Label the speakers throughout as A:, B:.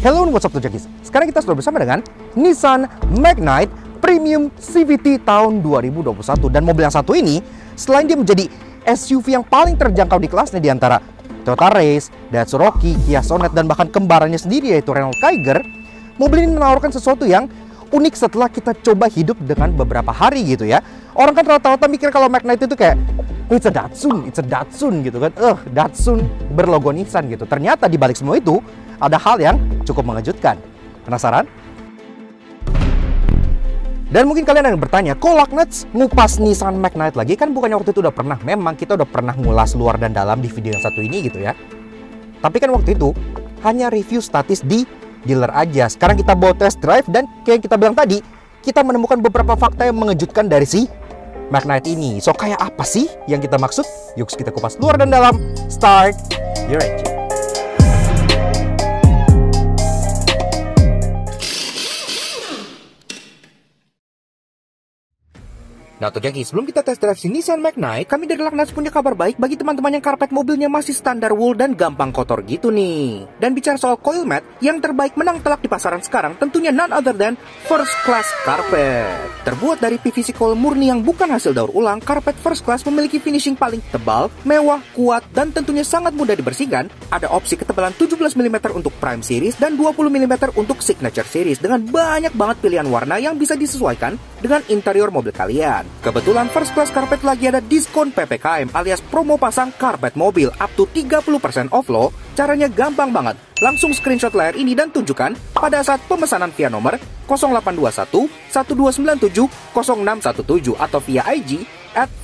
A: Hello and what's up Tojangkis. Sekarang kita sudah bersama dengan Nissan Magnite Premium CVT tahun 2021. Dan mobil yang satu ini, selain dia menjadi SUV yang paling terjangkau di kelasnya di antara Toyota Race, Daihatsu Rocky, Kia Sonet, dan bahkan kembarannya sendiri yaitu Renault Kiger, mobil ini menawarkan sesuatu yang unik setelah kita coba hidup dengan beberapa hari gitu ya. Orang kan rata-rata mikir kalau Magnite itu kayak it's a Datsun gitu kan. Datsun berlogo Nissan gitu. Ternyata di balik semua itu ada hal yang cukup mengejutkan. Penasaran? Dan mungkin kalian ada yang bertanya, kok Lagnats ngupas Nissan Magnite lagi? Kan bukannya waktu itu udah pernah, memang kita udah pernah ngulas luar dan dalam di video yang satu ini gitu ya. Tapi kan waktu itu hanya review statis di dealer aja. Sekarang kita bawa test drive dan kayak yang kita bilang tadi, kita menemukan beberapa fakta yang mengejutkan dari si Magnite ini. So kayak apa sih yang kita maksud? Yuk kita kupas luar dan dalam. Start your engine. Nah Tojangkis, sebelum kita test drive si Nissan Magnite, kami dari Lagnats punya kabar baik bagi teman-teman yang karpet mobilnya masih standar wool dan gampang kotor gitu nih. Dan bicara soal coil mat, yang terbaik menang telak di pasaran sekarang tentunya none other than First Class Carpet. Terbuat dari PVC coil murni yang bukan hasil daur ulang, karpet First Class memiliki finishing paling tebal, mewah, kuat, dan tentunya sangat mudah dibersihkan. Ada opsi ketebalan 17 mm untuk Prime Series dan 20 mm untuk Signature Series dengan banyak banget pilihan warna yang bisa disesuaikan dengan interior mobil kalian. Kebetulan First Class Carpet lagi ada diskon PPKM alias promo pasang karpet mobil up to 30% off loh. Caranya gampang banget. Langsung screenshot layar ini dan tunjukkan pada saat pemesanan via nomor 0821 1297 0617 atau via IG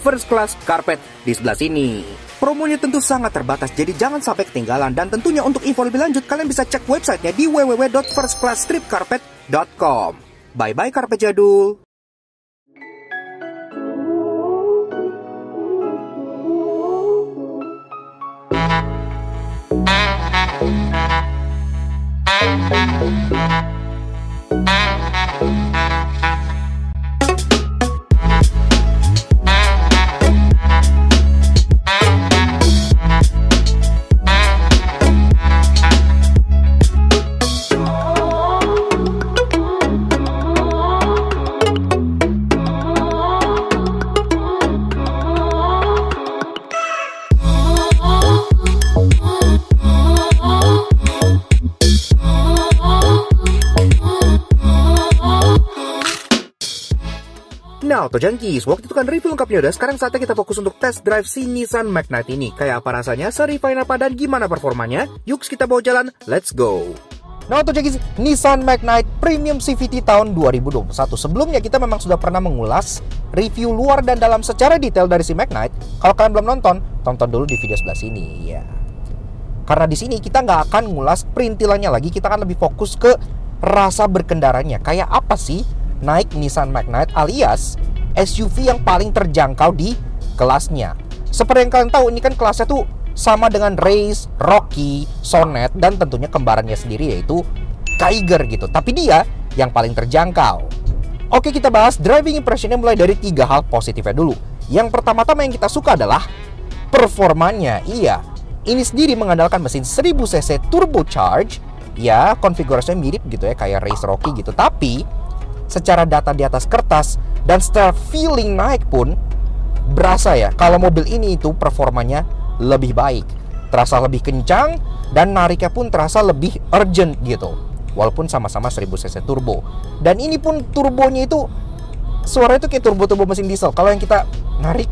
A: @firstclasscarpet di sebelah sini. Promonya tentu sangat terbatas, jadi jangan sampai ketinggalan. Dan tentunya untuk info lebih lanjut, kalian bisa cek websitenya di www.firstclassstripcarpet.com. Bye-bye karpet jadul. Nah, Tojangkis, waktu itu kan review lengkapnya udah. Sekarang saatnya kita fokus untuk test drive si Nissan Magnite ini. Kayak apa rasanya, se-refine apa, dan gimana performanya? Yuk kita bawa jalan, let's go! Nah, Tojangkis, Nissan Magnite Premium CVT tahun 2021. Sebelumnya kita memang sudah pernah mengulas review luar dan dalam secara detail dari si Magnite. Kalau kalian belum nonton, tonton dulu di video sebelah sini ya. Karena di sini kita nggak akan ngulas perintilannya lagi, kita akan lebih fokus ke rasa berkendaranya. Kayak apa sih naik Nissan Magnite alias SUV yang paling terjangkau di kelasnya. Seperti yang kalian tahu, ini kan kelasnya tuh sama dengan Race, Rocky, Sonet, dan tentunya kembarannya sendiri yaitu Kiger gitu. Tapi dia yang paling terjangkau. Oke, kita bahas driving impressionnya mulai dari 3 hal positifnya dulu. Yang pertama-tama yang kita suka adalah performanya. Iya, ini sendiri mengandalkan mesin 1000cc turbocharge. Ya, konfigurasinya mirip gitu ya, kayak Race Rocky gitu. Tapi secara data di atas kertas dan secara feeling naik pun berasa ya kalau mobil ini itu performanya lebih baik, terasa lebih kencang dan nariknya pun terasa lebih urgent gitu, walaupun sama-sama 1000cc turbo. Dan ini pun turbonya itu suaranya itu kayak turbo mesin diesel. Kalau yang kita narik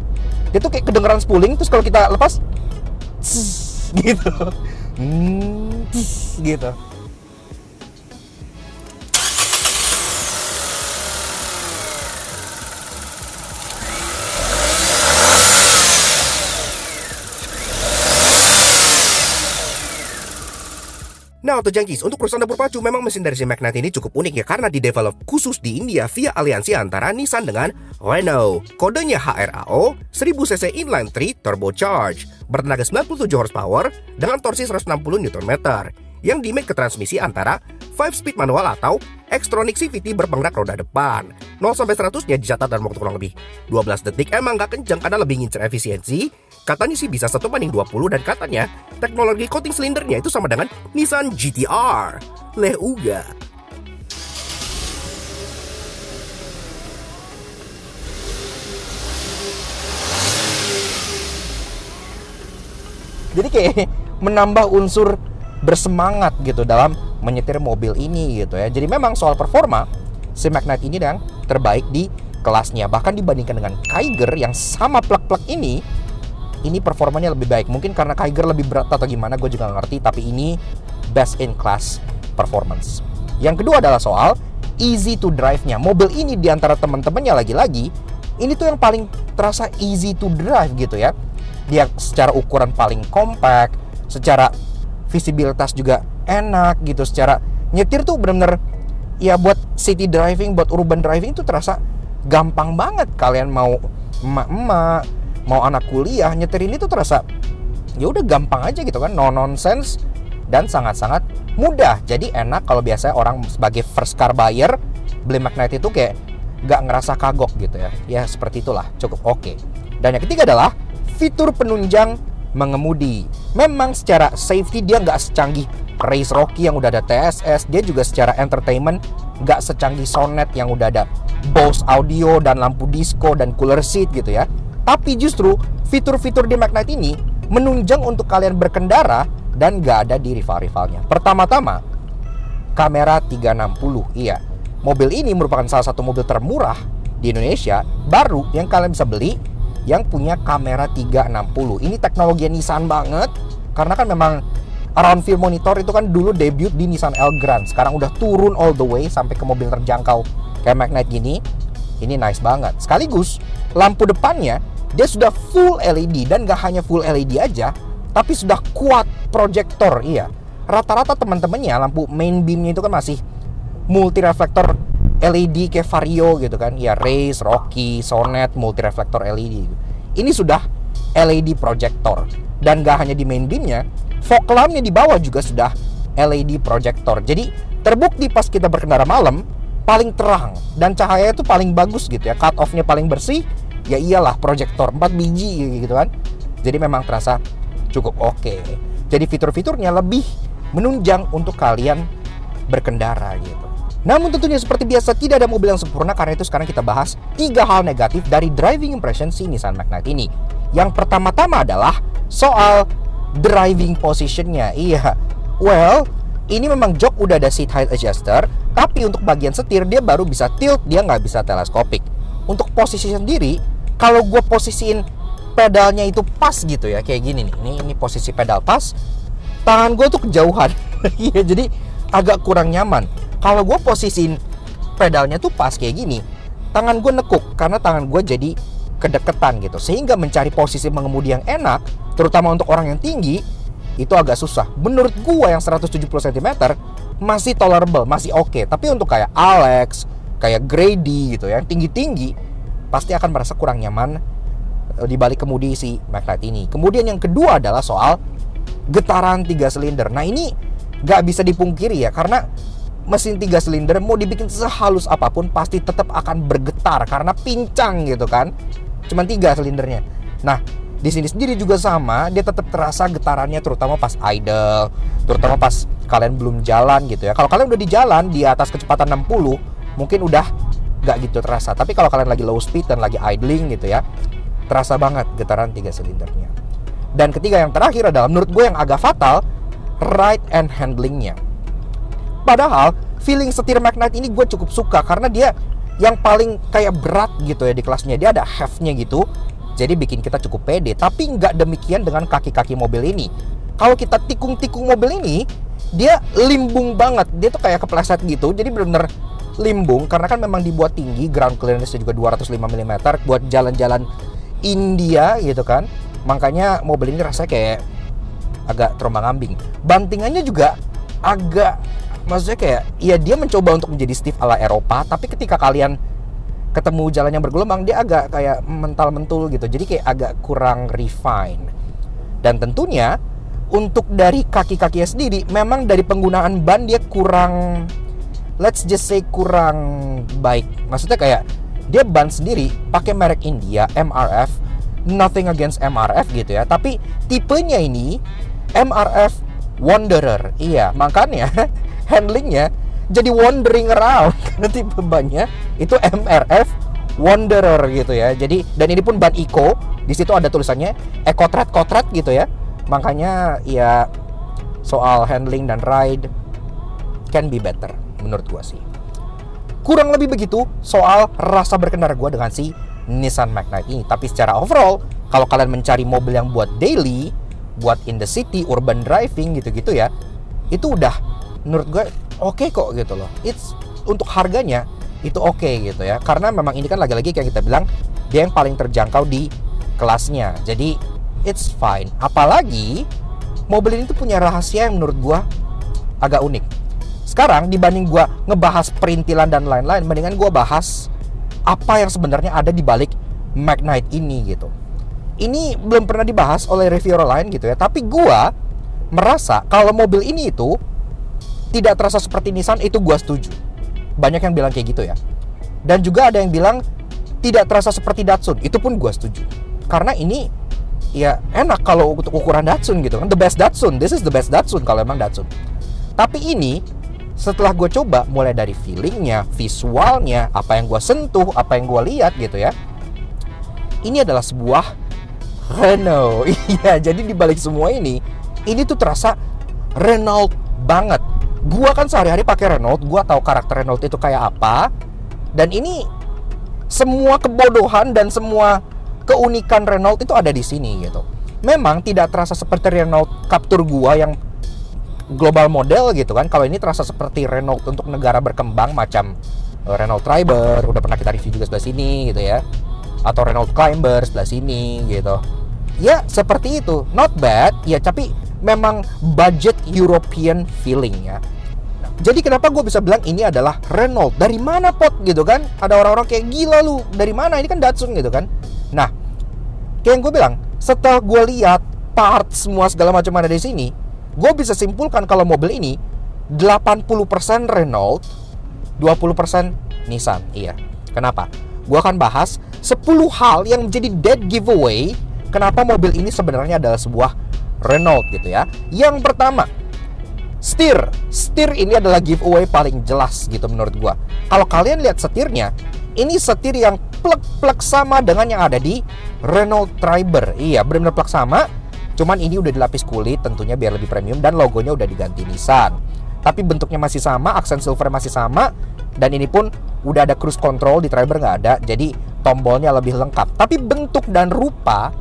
A: dia tuh kayak kedengeran spooling, terus kalau kita lepas gitu gitu. Nah, Tojangkis, untuk perusahaan dapur pacu, memang mesin dari si Magnite ini cukup unik ya, karena didevelop khusus di India via aliansi antara Nissan dengan Renault. Kodenya HRAO 1000cc inline 3 turbocharge, bertenaga 97 horsepower dengan torsi 160 Nm, yang dimake ke transmisi antara 5-speed manual atau Xtronic CVT berpenggerak roda depan. 0-100-nya dicatat dalam waktu kurang lebih 12 detik. Emang gak kencang karena lebih ngincer efisiensi. Katanya sih bisa 1:20, dan katanya teknologi coating silindernya itu sama dengan Nissan GT-R. Leh uga. Jadi kayak menambah unsur bersemangat gitu dalam menyetir mobil ini gitu ya. Jadi memang soal performa, si Magnite ini yang terbaik di kelasnya. Bahkan dibandingkan dengan Kiger yang sama plug-plug ini performanya lebih baik. Mungkin karena Kiger lebih berat atau gimana, gue juga gak ngerti. Tapi ini best in class performance. Yang kedua adalah soal easy to drive-nya. Mobil ini diantara teman-temannya lagi-lagi, ini tuh yang paling terasa easy to drive gitu ya. Dia secara ukuran paling compact, secara visibilitas juga enak gitu, secara nyetir tuh bener-bener ya buat city driving, buat urban driving itu terasa gampang banget. Kalian mau emak-emak, mau anak kuliah, nyetir ini tuh terasa ya udah gampang aja gitu kan, no nonsense dan sangat-sangat mudah. Jadi enak kalau biasanya orang sebagai first car buyer beli Magnite itu kayak gak ngerasa kagok gitu ya. Ya seperti itulah, cukup oke. Dan yang ketiga adalah fitur penunjang mengemudi. Memang secara safety dia nggak secanggih Race Rocky yang udah ada TSS. Dia juga secara entertainment nggak secanggih Sonet yang udah ada Bose audio dan lampu disco dan cooler seat gitu ya. Tapi justru fitur-fitur di Magnite ini menunjang untuk kalian berkendara dan nggak ada di rival-rivalnya. Pertama-tama, kamera 360. Iya, mobil ini merupakan salah satu mobil termurah di Indonesia baru yang kalian bisa beli yang punya kamera 360. Ini teknologi Nissan banget, karena kan memang around view monitor itu kan dulu debut di Nissan Elgrand. Sekarang udah turun all the way sampai ke mobil terjangkau kayak Magnite gini. Ini nice banget. Sekaligus lampu depannya dia sudah full LED, dan gak hanya full LED aja, tapi sudah quad projector. Iya, rata-rata teman-temannya lampu main beamnya itu kan masih multi reflektor LED kayak Vario gitu kan. Ya, Race, Rocky, Sonet, multi reflektor LED. Ini sudah LED projector. Dan gak hanya di main beamnya, fog lampnya di bawah juga sudah LED projector. Jadi terbukti pas kita berkendara malam paling terang dan cahaya itu paling bagus gitu ya. Cut off-nya paling bersih. Ya iyalah, projector 4 biji gitu kan. Jadi memang terasa cukup oke. Jadi fitur-fiturnya lebih menunjang untuk kalian berkendara gitu. Namun tentunya seperti biasa tidak ada mobil yang sempurna, karena itu sekarang kita bahas 3 hal negatif dari driving impression si Nissan Magnite ini. Yang pertama-tama adalah soal driving positionnya. Iya, well, ini memang jok udah ada seat height adjuster, tapi untuk bagian setir dia baru bisa tilt, dia nggak bisa teleskopik. Untuk posisi sendiri, kalau gue posisiin pedalnya itu pas gitu ya, kayak gini nih. Ini posisi pedal pas, tangan gue tuh kejauhan. Iya, jadi agak kurang nyaman. Kalau gue posisiin pedalnya tuh pas kayak gini, tangan gue nekuk karena tangan gue jadi kedeketan gitu. Sehingga mencari posisi mengemudi yang enak, terutama untuk orang yang tinggi, itu agak susah. Menurut gue yang 170 cm masih tolerable, masih oke. Tapi untuk kayak Alex, kayak Grady gitu ya, yang tinggi-tinggi, pasti akan merasa kurang nyaman di balik kemudi si Magnite ini. Kemudian yang kedua adalah soal getaran 3 silinder. Nah ini gak bisa dipungkiri ya, karena mesin 3 silinder mau dibikin sehalus apapun pasti tetap akan bergetar karena pincang gitu kan. Cuman 3 silindernya. Nah, di sini sendiri juga sama, dia tetap terasa getarannya terutama pas idle, terutama pas kalian belum jalan gitu ya. Kalau kalian udah di jalan di atas kecepatan 60, mungkin udah gak gitu terasa. Tapi kalau kalian lagi low speed dan lagi idling gitu ya, terasa banget getaran 3 silindernya. Dan ketiga yang terakhir adalah menurut gue yang agak fatal, right and handlingnya. Padahal feeling setir Magnite ini gue cukup suka karena dia yang paling kayak berat gitu ya di kelasnya. Dia ada have-nya gitu, jadi bikin kita cukup pede. Tapi nggak demikian dengan kaki-kaki mobil ini. Kalau kita tikung-tikung mobil ini, dia limbung banget. Dia tuh kayak kepleset gitu, jadi bener-bener limbung. Karena kan memang dibuat tinggi, ground clearance juga 205 mm buat jalan-jalan India gitu kan. Makanya mobil ini rasanya kayak agak terombang-ambing. Bantingannya juga agak, maksudnya kayak, ya dia mencoba untuk menjadi stiff ala Eropa, tapi ketika kalian ketemu jalan yang bergelombang, dia agak kayak mental-mentul gitu. Jadi kayak agak kurang refine. Dan tentunya untuk dari kaki-kakinya sendiri, memang dari penggunaan ban dia kurang, let's just say kurang baik. Maksudnya kayak dia ban sendiri pakai merek India, MRF. Nothing against MRF gitu ya, tapi tipenya ini MRF Wanderer. Iya, makanya handlingnya jadi wandering around karena tipe bannya itu MRF Wanderer gitu ya. Jadi dan ini pun ban eco, di situ ada tulisannya eco tread gitu ya. Makanya ya soal handling dan ride can be better menurut gua sih. Kurang lebih begitu soal rasa berkendara gua dengan si Nissan Magnite ini. Tapi secara overall, kalau kalian mencari mobil yang buat daily, buat in the city, urban driving gitu-gitu ya, itu udah menurut gue oke kok gitu loh. It's untuk harganya itu oke gitu ya. Karena memang ini kan lagi-lagi kayak kita bilang, dia yang paling terjangkau di kelasnya. Jadi it's fine. Apalagi mobil ini tuh punya rahasia yang menurut gue agak unik. Sekarang dibanding gue ngebahas perintilan dan lain-lain, mendingan gue bahas apa yang sebenarnya ada di balik Magnite ini gitu. Ini belum pernah dibahas oleh reviewer lain gitu ya. Tapi gue merasa kalau mobil ini itu tidak terasa seperti Nissan, itu gue setuju. Banyak yang bilang kayak gitu ya. Dan juga ada yang bilang tidak terasa seperti Datsun, itu pun gue setuju. Karena ini ya enak kalau untuk ukuran Datsun gitu kan. The best Datsun, this is the best Datsun kalau emang Datsun. Tapi ini setelah gue coba, mulai dari feelingnya, visualnya, apa yang gue sentuh, apa yang gue lihat gitu ya, ini adalah sebuah Renault. Iya, jadi dibalik semua ini tuh terasa Renault banget. Gua kan sehari-hari pakai Renault, gua tahu karakter Renault itu kayak apa. Dan ini semua kebodohan dan semua keunikan Renault itu ada di sini gitu. Memang tidak terasa seperti Renault Captur gua yang global model gitu kan. Kalau ini terasa seperti Renault untuk negara berkembang macam Renault Triber, udah pernah kita review juga sebelah sini gitu ya. Atau Renault Climber sebelah sini gitu. Ya seperti itu, not bad ya, tapi memang budget European feeling ya. Jadi kenapa gue bisa bilang ini adalah Renault? Dari mana pot gitu kan? Ada orang-orang kayak gila lu, dari mana? Ini kan Datsun gitu kan. Nah, kayak yang gue bilang, setelah gue lihat parts semua segala macam ada di sini, gue bisa simpulkan kalau mobil ini 80% Renault, 20% Nissan. Iya. Kenapa? Gue akan bahas 10 hal yang menjadi dead giveaway kenapa mobil ini sebenarnya adalah sebuah Renault gitu ya. Yang pertama, setir ini adalah giveaway paling jelas gitu menurut gua. Kalau kalian lihat setirnya, ini setir yang plek-plek sama dengan yang ada di Renault Triber. Iya, benar-benar plek sama. Cuman ini udah dilapis kulit tentunya biar lebih premium dan logonya udah diganti Nissan. Tapi bentuknya masih sama, aksen silver masih sama, dan ini pun udah ada cruise control, di Triber nggak ada. Jadi tombolnya lebih lengkap. Tapi bentuk dan rupa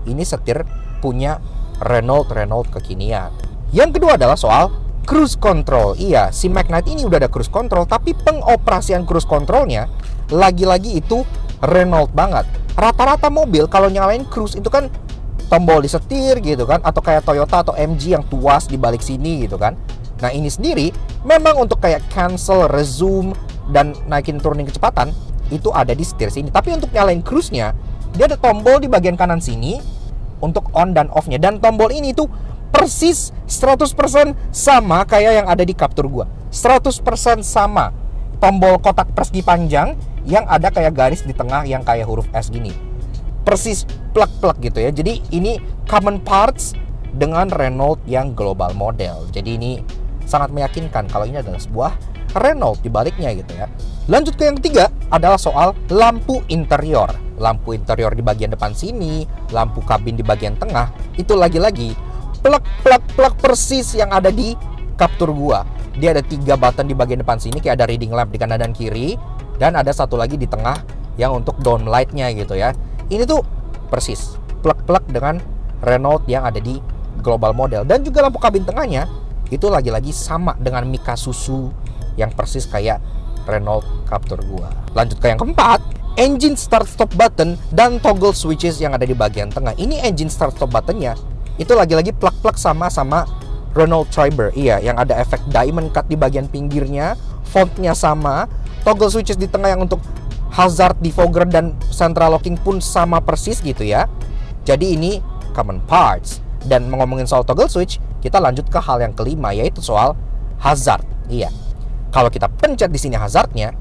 A: ini setir punya Renault kekinian. Yang kedua adalah soal cruise control. Iya, si Magnite ini udah ada cruise control, tapi pengoperasian cruise controlnya lagi-lagi itu Renault banget. Rata-rata mobil kalau nyalain cruise itu kan tombol di setir gitu kan, atau kayak Toyota atau MG yang tuas di balik sini gitu kan. Nah ini sendiri memang untuk kayak cancel, resume, dan naikin turunin kecepatan itu ada di setir sini. Tapi untuk nyalain cruise-nya, dia ada tombol di bagian kanan sini untuk on dan off-nya. Dan tombol ini tuh persis 100% sama kayak yang ada di Captur gua. 100% sama. Tombol kotak persegi panjang yang ada kayak garis di tengah yang kayak huruf S gini. Persis plek-plek gitu ya. Jadi ini common parts dengan Renault yang global model. Jadi ini sangat meyakinkan kalau ini adalah sebuah Renault di baliknya gitu ya. Lanjut ke yang ketiga adalah soal lampu interior. Lampu interior di bagian depan sini, lampu kabin di bagian tengah, itu lagi-lagi plek persis yang ada di Captur gua. Dia ada 3 button di bagian depan sini, kayak ada reading lamp di kanan dan kiri, dan ada satu lagi di tengah yang untuk down light-nya gitu ya. Ini tuh persis plek dengan Renault yang ada di global model. Dan juga lampu kabin tengahnya itu lagi-lagi sama dengan Mika Suzu yang persis kayak Renault Captur gua. Lanjut ke yang keempat, engine start stop button dan toggle switches yang ada di bagian tengah. Ini engine start stop buttonnya itu lagi-lagi plek sama Renault Triber. Iya, yang ada efek diamond cut di bagian pinggirnya, fontnya sama, toggle switches di tengah yang untuk hazard, defogger, dan central locking pun sama persis gitu ya. Jadi ini common parts. Dan ngomongin soal toggle switch, kita lanjut ke hal yang kelima, yaitu soal hazard. Iya, kalau kita pencet di sini hazardnya,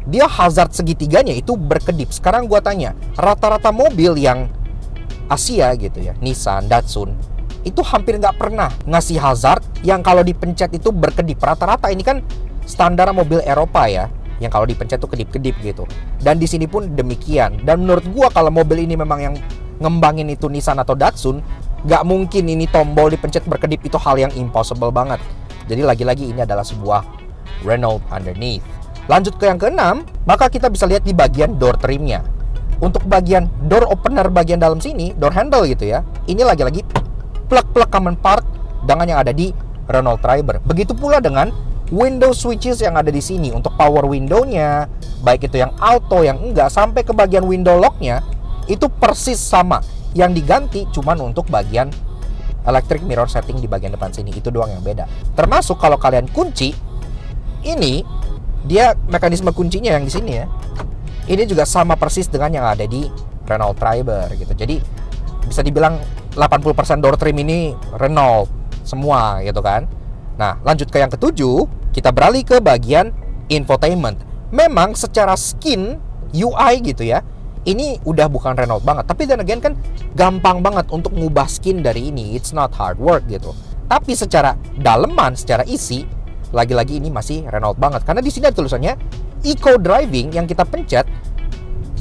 A: dia hazard segitiganya itu berkedip. Sekarang gua tanya, rata-rata mobil yang Asia gitu ya, Nissan, Datsun, itu hampir nggak pernah ngasih hazard yang kalau dipencet itu berkedip. Rata-rata ini kan standar mobil Eropa ya, yang kalau dipencet tuh kedip-kedip gitu. Dan di sini pun demikian. Dan menurut gua kalau mobil ini memang yang ngembangin itu Nissan atau Datsun, nggak mungkin ini tombol dipencet berkedip, itu hal yang impossible banget. Jadi lagi-lagi ini adalah sebuah Renault underneath. Lanjut ke yang keenam, maka kita bisa lihat di bagian door trimnya. Untuk bagian door opener bagian dalam sini, door handle gitu ya, ini lagi-lagi plug-plug common part dengan yang ada di Renault Triber. Begitu pula dengan window switches yang ada di sini untuk power window-nya, baik itu yang auto, yang enggak, sampai ke bagian window lock-nya, itu persis sama. Yang diganti cuman untuk bagian electric mirror setting di bagian depan sini, itu doang yang beda. Termasuk kalau kalian kunci, ini dia mekanisme kuncinya yang di sini ya. Ini juga sama persis dengan yang ada di Renault Triber gitu. Jadi bisa dibilang 80% door trim ini Renault semua gitu kan. Nah, lanjut ke yang ketujuh, kita beralih ke bagian infotainment. Memang secara skin UI gitu ya, ini udah bukan Renault banget. Tapi dan again kan gampang banget untuk ngubah skin dari ini. It's not hard work gitu. Tapi secara daleman, secara isi, lagi-lagi ini masih Renault banget. Karena di sini ada tulisannya Eco Driving yang kita pencet,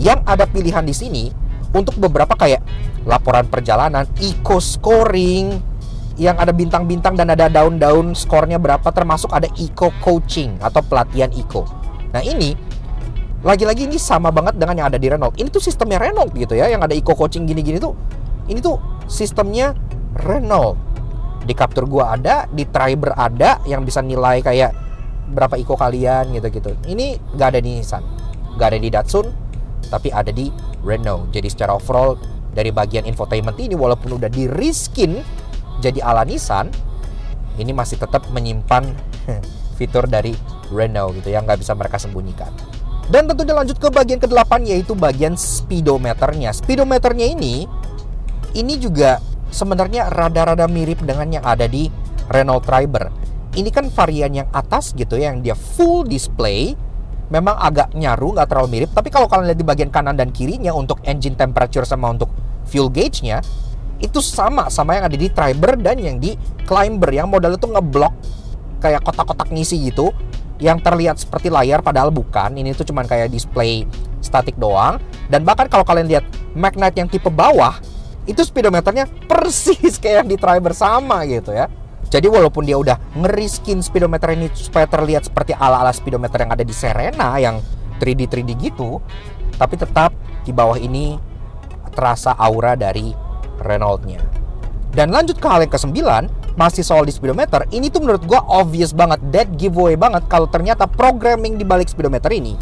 A: yang ada pilihan di sini untuk beberapa kayak laporan perjalanan, eco scoring, yang ada bintang-bintang dan ada daun-daun skornya berapa, termasuk ada eco coaching atau pelatihan eco. Nah ini lagi-lagi ini sama banget dengan yang ada di Renault. Ini tuh sistemnya Renault gitu ya, yang ada eco coaching gini-gini tuh. Ini tuh sistemnya Renault. Di Captur gua ada, di Triber ada yang bisa nilai kayak berapa eco kalian gitu-gitu. Ini nggak ada di Nissan, nggak ada di Datsun, tapi ada di Renault. Jadi secara overall dari bagian infotainment ini, walaupun udah di reskin jadi ala Nissan, ini masih tetap menyimpan fitur dari Renault gitu yang nggak bisa mereka sembunyikan. Dan tentunya lanjut ke bagian ke-8, yaitu bagian speedometernya. Speedometernya ini juga sebenarnya rada-rada mirip dengan yang ada di Renault Triber. Ini kan varian yang atas gitu ya, yang dia full display. Memang agak nyaru, nggak terlalu mirip. Tapi kalau kalian lihat di bagian kanan dan kirinya untuk engine temperature sama untuk fuel gauge-nya, itu sama yang ada di Triber dan yang di Climber, yang modalnya tuh ngeblok kayak kotak-kotak ngisi gitu, yang terlihat seperti layar padahal bukan. Ini tuh cuman kayak display statik doang. Dan bahkan kalau kalian lihat Magnite yang tipe bawah, itu speedometernya persis kayak yang di Triber, sama gitu ya. Jadi walaupun dia udah ngeriskin speedometer ini supaya terlihat seperti ala-ala speedometer yang ada di Serena yang 3D gitu, tapi tetap di bawah ini terasa aura dari Renault-nya. Dan lanjut ke hal yang ke-9, masih soal di speedometer. Ini tuh menurut gua obvious banget, dead giveaway banget kalau ternyata programming di balik speedometer ini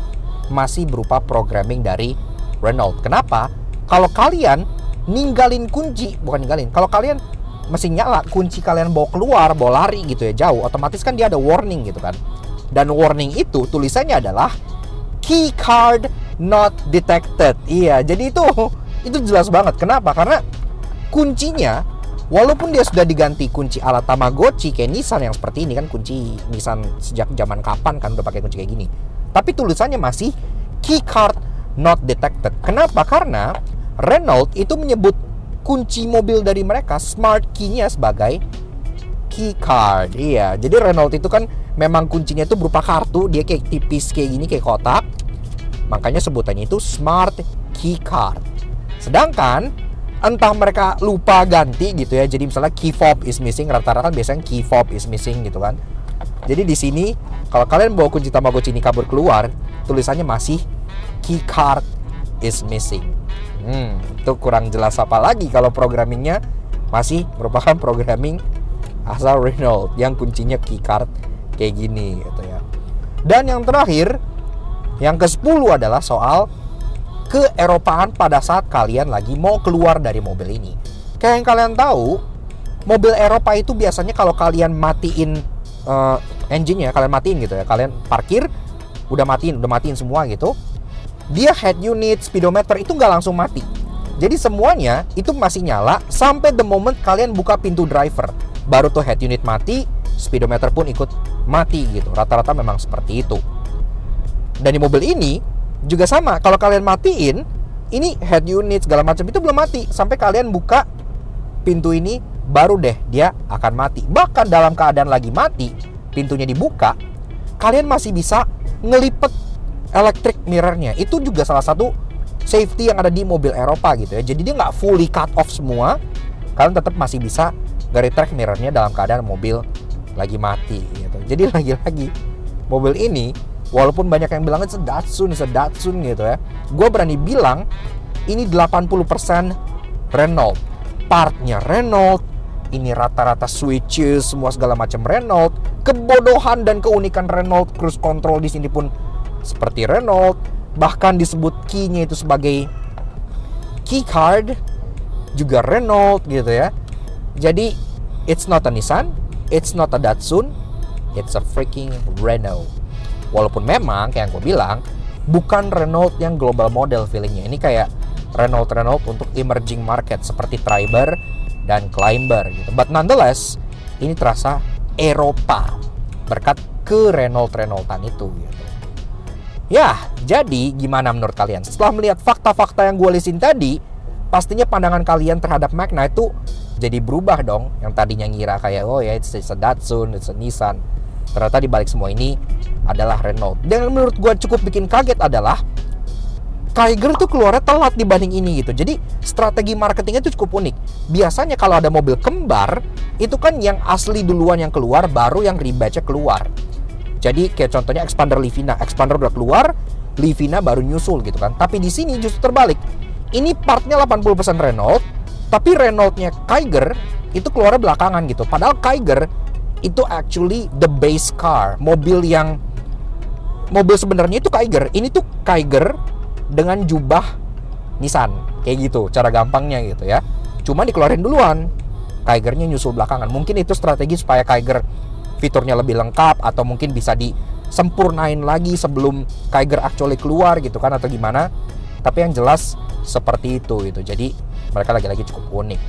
A: masih berupa programming dari Renault. Kenapa? Kalau kalian ninggalin kunci, bukan ninggalin, kalau kalian mesin nyala, kunci kalian bawa keluar, bawa lari gitu ya jauh, otomatis kan dia ada warning gitu kan. Dan warning itu tulisannya adalah key card not detected. Iya, jadi itu jelas banget. Kenapa? Karena kuncinya, walaupun dia sudah diganti kunci ala Tamagotchi kayak Nissan yang seperti ini kan, kunci Nissan sejak zaman kapan kan udah pakai kunci kayak gini, tapi tulisannya masih key card not detected. Kenapa? Karena Renault itu menyebut kunci mobil dari mereka, smart key-nya, sebagai key card. Iya, jadi Renault itu kan memang kuncinya itu berupa kartu, dia kayak tipis kayak gini, kayak kotak. Makanya sebutannya itu smart key card. Sedangkan entah mereka lupa ganti gitu ya, jadi misalnya key fob is missing, rata-rata biasanya key fob is missing gitu kan. Jadi di sini kalau kalian bawa kunci Tamagotchi ini kabur keluar, tulisannya masih key card is missing. Itu kurang jelas apa lagi kalau programmingnya masih merupakan programming asal Renault yang kuncinya keycard kayak gini gitu ya. Dan yang terakhir, yang ke-10 adalah soal keeropaan pada saat kalian lagi mau keluar dari mobil ini. Kayak yang kalian tahu, mobil Eropa itu biasanya kalau kalian matiin engine-nya, kalian matiin gitu ya, kalian parkir, udah matiin semua gitu, dia head unit, speedometer itu nggak langsung mati. Jadi semuanya itu masih nyala sampai the moment kalian buka pintu driver, baru tuh head unit mati, speedometer pun ikut mati gitu. Rata-rata memang seperti itu. Dan di mobil ini juga sama, kalau kalian matiin, ini head unit segala macam itu belum mati sampai kalian buka pintu ini baru deh dia akan mati. Bahkan dalam keadaan lagi mati, pintunya dibuka, kalian masih bisa ngelipet electric mirrornya. Itu juga salah satu safety yang ada di mobil Eropa gitu ya. Jadi dia nggak fully cut off semua, kalian tetap masih bisa nge-retract mirrornya dalam keadaan mobil lagi mati gitu. Jadi lagi-lagi mobil ini, walaupun banyak yang bilang it's a Datsun gitu ya, gue berani bilang ini 80% Renault. Partnya Renault, ini rata-rata switches, semua segala macam Renault. Kebodohan dan keunikan Renault, cruise control di sini pun seperti Renault. Bahkan disebut key-nya itu sebagai key card juga Renault gitu ya. Jadi it's not a Nissan, it's not a Datsun, it's a freaking Renault. Walaupun memang kayak yang gue bilang, bukan Renault yang global model feelingnya. Ini kayak Renault untuk emerging market seperti Triber dan Climber gitu. But nonetheless, ini terasa Eropa berkat ke Renaultan itu gitu. Ya, jadi gimana menurut kalian? Setelah melihat fakta-fakta yang gue listin tadi, pastinya pandangan kalian terhadap Magna itu jadi berubah dong. Yang tadinya ngira kayak, oh ya, it's a Datsun, it's a Nissan. Ternyata dibalik semua ini adalah Renault. Dan menurut gue cukup bikin kaget adalah Kiger tuh keluarnya telat dibanding ini gitu. Jadi strategi marketingnya tuh cukup unik. Biasanya kalau ada mobil kembar, itu kan yang asli duluan yang keluar, baru yang rebatch-nya keluar. Jadi kayak contohnya Expander Livina, Expander udah keluar, Livina baru nyusul gitu kan. Tapi di sini justru terbalik. Ini partnya 80% Renault, tapi Renault-nya Kiger itu keluarnya belakangan gitu. Padahal Kiger itu actually the base car, mobil sebenarnya itu Kiger. Ini tuh Kiger dengan jubah Nissan, kayak gitu cara gampangnya gitu ya. Cuma dikeluarin duluan, Kigernya nyusul belakangan. Mungkin itu strategi supaya Kiger fiturnya lebih lengkap, atau mungkin bisa disempurnain lagi sebelum Kiger actually keluar gitu kan, atau gimana. Tapi yang jelas seperti itu gitu. Jadi mereka lagi-lagi cukup unik.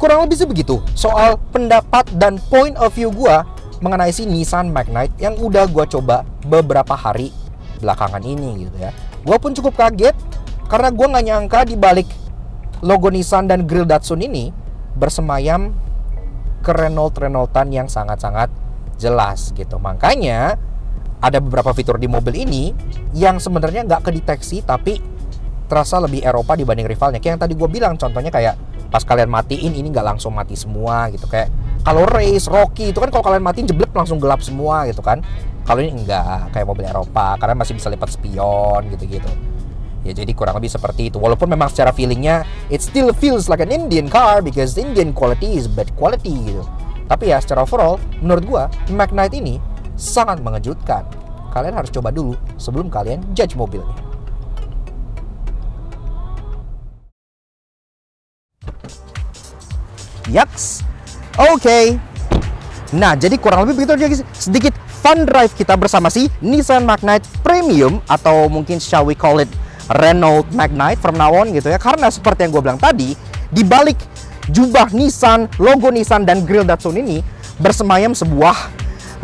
A: Kurang lebih sih begitu soal pendapat dan point of view gue mengenai si Nissan Magnite yang udah gue coba beberapa hari belakangan ini gitu ya. Gue pun cukup kaget karena gue gak nyangka di balik logo Nissan dan grill Datsun ini bersemayam ke Renaultan yang sangat-sangat jelas gitu. Makanya ada beberapa fitur di mobil ini yang sebenarnya nggak kedeteksi tapi terasa lebih Eropa dibanding rivalnya. Kayak yang tadi gue bilang, contohnya kayak pas kalian matiin ini nggak langsung mati semua gitu. Kayak kalau race Rocky itu kan kalau kalian matiin jeblek langsung gelap semua gitu kan. Kalau ini enggak, kayak mobil Eropa karena masih bisa lipat spion gitu-gitu. Ya jadi kurang lebih seperti itu. Walaupun memang secara feelingnya it still feels like an Indian car because Indian quality is bad quality gitu. Tapi ya secara overall menurut gua Magnite ini sangat mengejutkan. Kalian harus coba dulu sebelum kalian judge mobilnya. Yaks. Oke. Nah, jadi kurang lebih begitu aja sedikit fun drive kita bersama si Nissan Magnite Premium, atau mungkin shall we call it Renault Magnite from now on gitu ya. Karena seperti yang gue bilang tadi, di balik jubah Nissan, logo Nissan dan grill Datsun ini bersemayam sebuah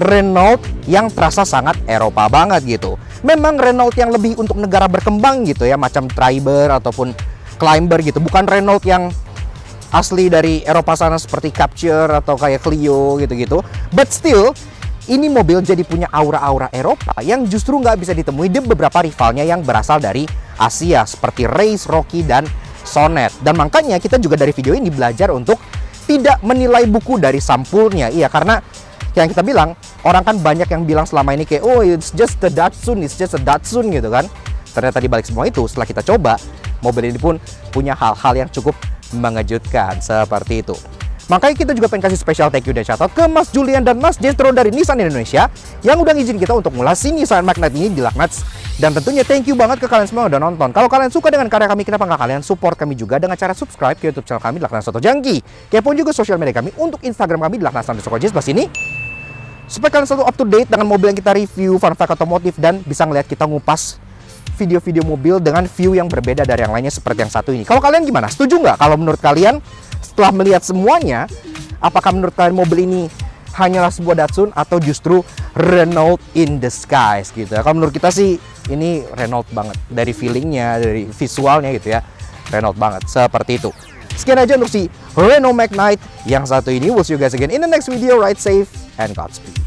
A: Renault yang terasa sangat Eropa banget gitu. Memang Renault yang lebih untuk negara berkembang gitu ya, macam Triber ataupun Climber gitu. Bukan Renault yang asli dari Eropa sana seperti Capture atau kayak Clio gitu-gitu. But still, ini mobil jadi punya aura-aura Eropa yang justru nggak bisa ditemui di beberapa rivalnya yang berasal dari Asia seperti Race, Rocky, dan Sonet. Dan makanya kita juga dari video ini belajar untuk tidak menilai buku dari sampulnya. Iya, karena yang kita bilang, orang kan banyak yang bilang selama ini kayak, oh it's just a Datsun, it's just a Datsun gitu kan. Ternyata di balik semua itu, setelah kita coba, mobil ini pun punya hal-hal yang cukup mengejutkan seperti itu. Makanya kita juga pengen kasih special thank you dan shout out ke Mas Julian dan Mas Jethro dari Nissan Indonesia yang udah ngizin kita untuk ngulas si Nissan Magnite ini di Laknats. Dan tentunya thank you banget ke kalian semua yang udah nonton. Kalau kalian suka dengan karya kami, kenapa nggak kalian support kami juga dengan cara subscribe ke YouTube channel kami Laknats Soto Jangki. Kepoin juga sosial media kami untuk Instagram kami di Laknats_Jis plus ini, supaya kalian selalu up to date dengan mobil yang kita review, fun fact otomotif, dan bisa ngeliat kita ngupas video-video mobil dengan view yang berbeda dari yang lainnya seperti yang satu ini. Kalau kalian gimana? Setuju nggak? Kalau menurut kalian, setelah melihat semuanya, apakah menurut kalian mobil ini hanyalah sebuah Datsun atau justru Renault in the skies gitu ya? Kalau menurut kita sih ini Renault banget, dari feelingnya, dari visualnya gitu ya, Renault banget seperti itu. Sekian aja untuk si Renault Magnite yang satu ini. We'll see you guys again in the next video. Ride safe and Godspeed.